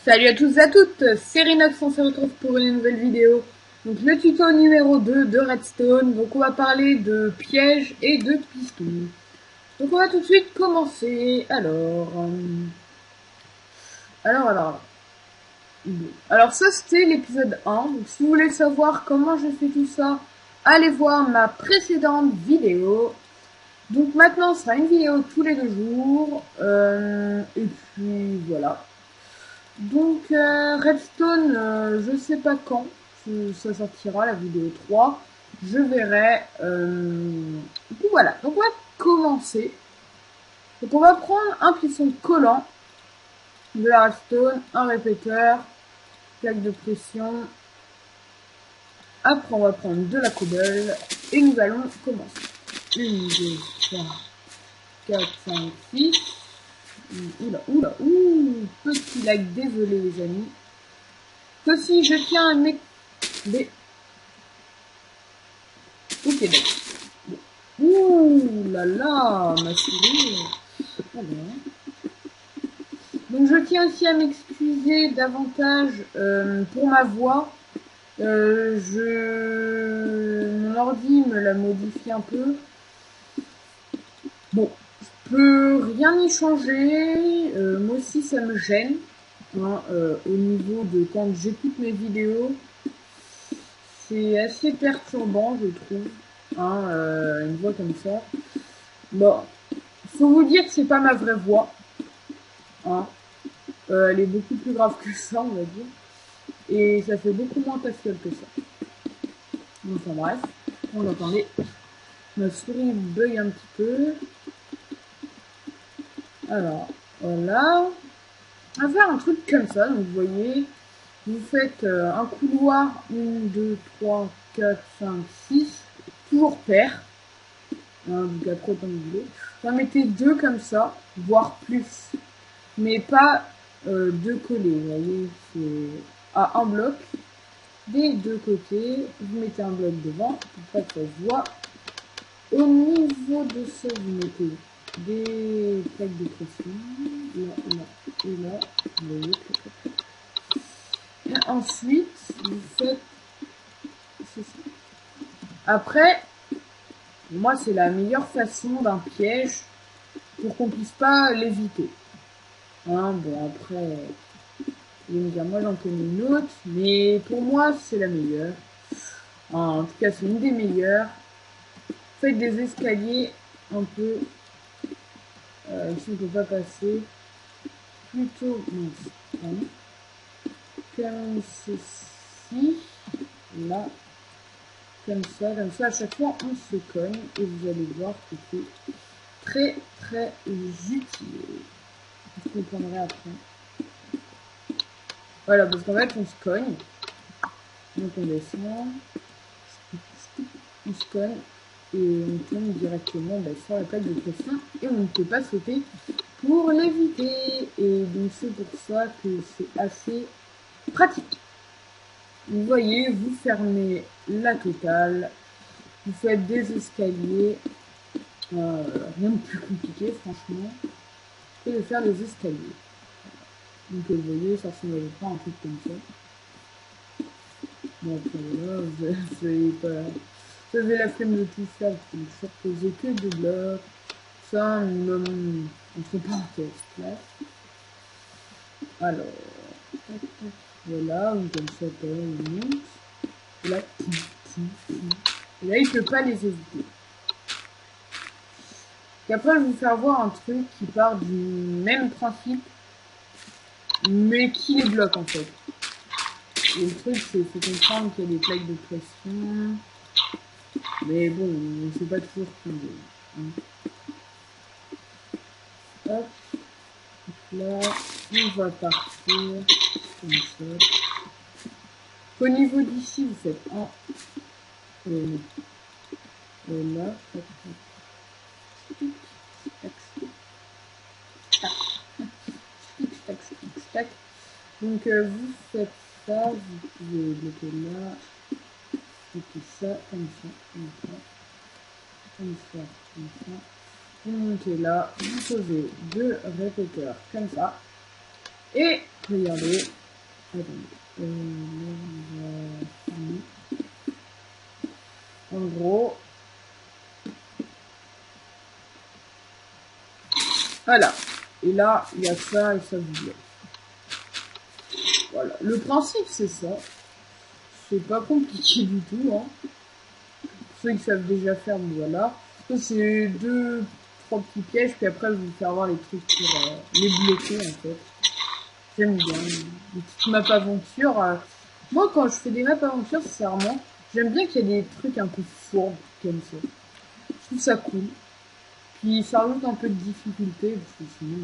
Salut à tous et à toutes, c'est Rinox, on se retrouve pour une nouvelle vidéo. Donc le tuto numéro 2 de Redstone, donc on va parler de pièges et de pistons. Donc on va tout de suite commencer. Alors ça c'était l'épisode 1, donc si vous voulez savoir comment je fais tout ça, allez voir ma précédente vidéo. Donc maintenant ce sera une vidéo tous les 2 jours, et puis voilà. Donc Redstone, je sais pas quand ça sortira la vidéo 3, je verrai. Du coup voilà, donc on va commencer. Donc on va prendre un piston collant, de la Redstone, un répéteur, plaque de pression. Après on va prendre de la cobble et nous allons commencer. 1, 2, 3, 4, 5, 6. Oula, petit lag, désolé les amis. Ceci, je tiens à m'excuser. Ok, d'accord. Ouh là là, ma souris. Donc je tiens aussi à m'excuser davantage pour ma voix. Mon ordi me l'a modifié un peu. Bon, je peux rien y changer. Moi aussi ça me gêne. Au niveau de quand j'écoute mes vidéos. C'est assez perturbant, je trouve, une voix comme ça. Bon, faut vous dire que c'est pas ma vraie voix. Elle est beaucoup plus grave que ça, on va dire. Et ça fait beaucoup moins pastel que ça. Enfin bref, on entendait. Ma souris bug un petit peu. Alors, voilà. On va faire un truc comme ça, donc vous voyez. Vous faites un couloir, 1, 2, 3, 4, 5, 6, toujours pair. Donc après autant que vous voulez. Vous en mettez 2 comme ça, voire plus. Mais pas 2 collés, vous voyez. C'est à un bloc. Des 2 côtés, vous mettez un bloc devant, pour pas que ça se voit. Au niveau de ça, vous mettez des plaques de pression. Là, et là. Vous voyez. Et ensuite, vous faites ceci. Après, moi, c'est la meilleure façon d'un piège pour qu'on puisse pas l'éviter. Bon, après, vous me dire, moi, j'en connais une autre, mais pour moi, c'est la meilleure. En tout cas, c'est une des meilleures. Faites des escaliers un peu, si on ne peut pas passer, plutôt comme ceci, là. Comme ça, à chaque fois on se cogne et vous allez voir que c'est très très utile. Vous comprendrez après. Voilà, parce qu'en fait on se cogne, donc on descend, on se cogne et on tombe directement sur la plaque de pression et on ne peut pas sauter pour l'éviter. Et donc c'est pour ça que c'est assez pratique. Vous voyez, vous fermez la totale. Vous faites des escaliers, rien de plus compliqué franchement, que de faire des escaliers. Donc vous voyez, ça ressemble pas à un truc comme ça. Bon après voilà, vous avez la flemme de tout faire, vous ne poser que de blocs, ça minimum entre parenthèses place. Alors, voilà, comme ça, il monte. Et là, et là, il peut pas les éviter. Et après, je vais vous faire voir un truc qui part du même principe, mais qui les bloque en fait. Et le truc, c'est qu'il faut comprendre qu'il y a des plaques de pression, mais bon, c'est pas toujours tombé. Hop, là, on va partir comme ça. Au niveau d'ici, vous faites un, et là, tac. Donc vous faites ça, vous pouvez bloquer là, et puis ça, comme ça, comme ça, comme ça, comme ça. Vous montez là, vous posez 2 répéteurs comme ça. Et regardez. En gros. Voilà. Et là, il y a ça et ça vous bloque. Voilà. Le principe, c'est ça. C'est pas compliqué du tout, hein. Ceux qui savent déjà faire, bon, voilà. Ça, c'est 2-3 petits pièges, puis après, je vais vous faire voir les trucs pour les bloquer, en fait. J'aime bien. Les petites maps aventures. Moi, quand je fais des maps aventures, sincèrement, j'aime bien qu'il y ait des trucs un peu fourbes, comme ça. Je trouve ça cool. Puis, ça rajoute un peu de difficulté, parce que sinon...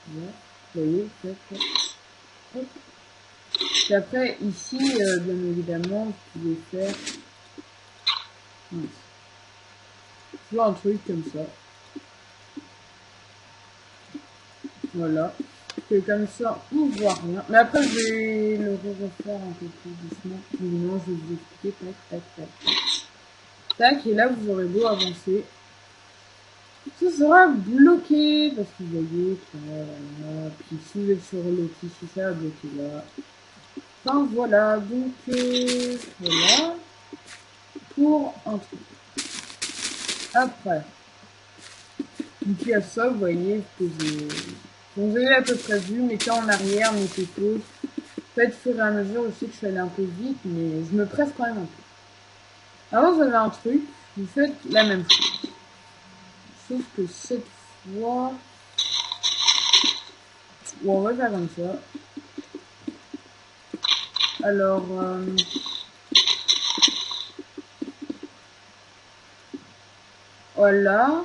voilà. Vous voyez, hop. Et après, ici, bien évidemment, vous pouvez faire... tu vois, un truc comme ça. Voilà. Et comme ça, on voit rien. Mais après, je vais le refaire un peu plus doucement. Non, je vais vous expliquer. Tac, tac, tac. Tac, et là, vous aurez beau avancer. Ce sera bloqué. Parce que vous voyez, voilà. Puis si vous êtes sur l'outil, si ça va bloquer là. Enfin, voilà. Donc, voilà. Pour un truc. Après. Donc, il y a ça, vous voyez, vous avez à peu près vu, mettez en arrière, mettez pause. Faites fur et à mesure, je sais que je suis allée un peu vite, mais je me presse quand même un peu. Avant, vous avez un truc, vous faites la même chose. Sauf que cette fois... Bon, on va faire comme ça. Alors... voilà.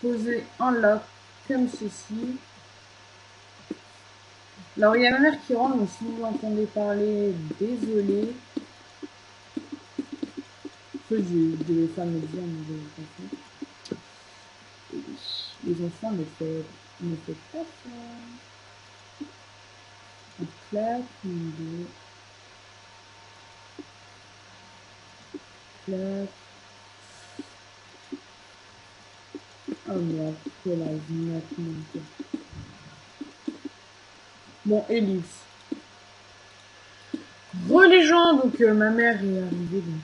Posez un là, comme ceci. Alors, il y a ma mère qui rentre, donc si vous entendez parler, désolé. Je devais faire me dire, mais les enfants ne font pas ça. On claque, une, deux. Claque. Oh merde, quelle âge maintenant. Bon, Elise. Les gens, donc ma mère est arrivée, donc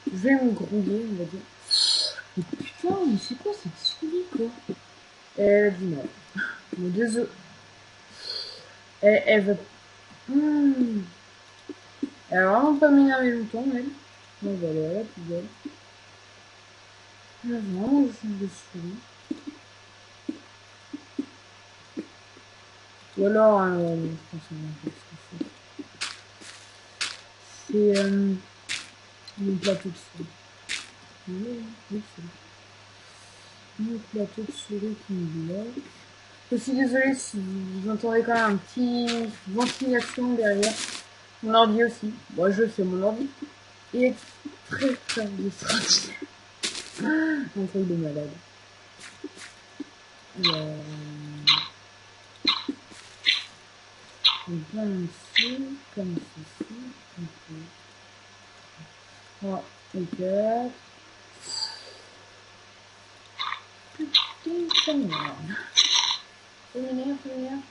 je vais me grouiller, on va dire. Mais putain, mais c'est quoi cette souris, quoi? Elle a du mal. Bon, désolé. Elle va... Elle va vraiment pas m'énerver longtemps, elle. Bon, bah, elle est à la poubelle. Elle a vraiment le fond de souris. Ou alors, je pense que c'est le plateau de souris. Oui, c'est le plateau de souris qui me bloque. Je suis désolée si vous entendez quand même un petit ventilation derrière. Mon ordi aussi. Moi, je fais mon ordi. Il est très très distractif. Un truc de malade. Bien ici, comme ceci. Ah, ok. Putain, ça m'énerve. Ça m'énerve.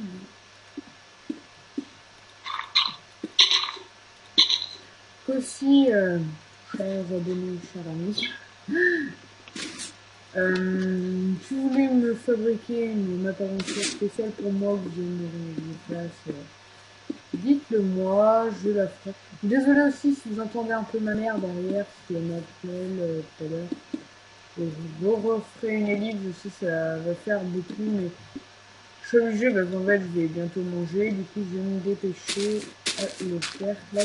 Aussi, chers abonnés, chers amis, si vous voulez me fabriquer une map aventure spéciale pour moi, que vous aimeriez que je fasse, dites-le moi, je la ferai. Désolé aussi si vous entendez un peu ma mère derrière, si elle m'appelle tout à l'heure. Je vous referai une ellipse, je sais ça va faire beaucoup, mais je suis obligée parce qu'en fait je vais bientôt manger, du coup je vais me dépêcher à le faire. Là,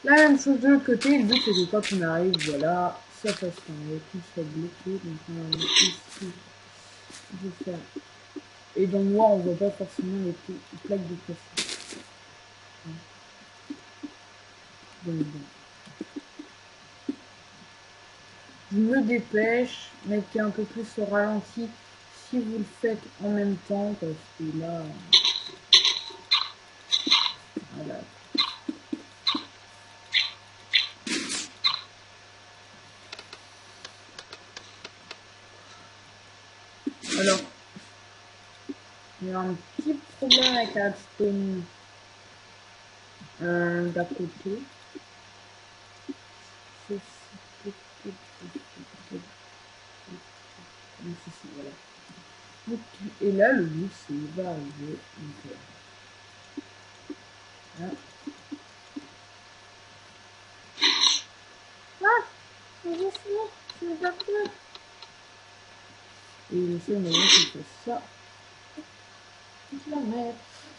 la même chose de l'autre côté, le but c'est que quand on arrive, voilà, ça fasse un tout soit bloqué, donc on va mettre ici, je vais faire. Et dans le noir on voit pas forcément les plaques de plastique. Donc bon. Je me dépêche, mettez un peu plus au ralenti si vous le faites en même temps, parce que là, voilà. Alors, il y a un petit problème avec la stone d'à côté. Voilà. Donc, et là, le but, c'est il va arriver. Donc, voilà. Ah, c'est pas cool. Et le seul moyen, c'est ça. Je la mets.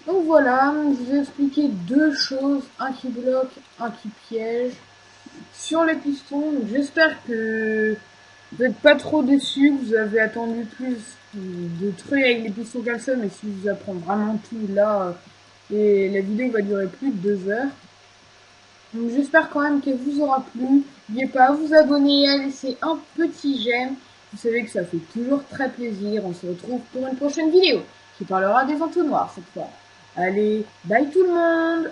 Donc voilà, je vous ai expliqué deux choses, un qui bloque, un qui piège sur les pistons. J'espère que vous n'êtes pas trop déçus, vous avez attendu plus de trucs avec les pistons comme ça, mais si je vous apprends vraiment tout là, et la vidéo va durer plus de 2 heures. Donc j'espère quand même qu'elle vous aura plu. N'oubliez pas à vous abonner et à laisser un petit j'aime. Vous savez que ça fait toujours très plaisir. On se retrouve pour une prochaine vidéo qui parlera des entonnoirs cette fois. Allez, bye tout le monde!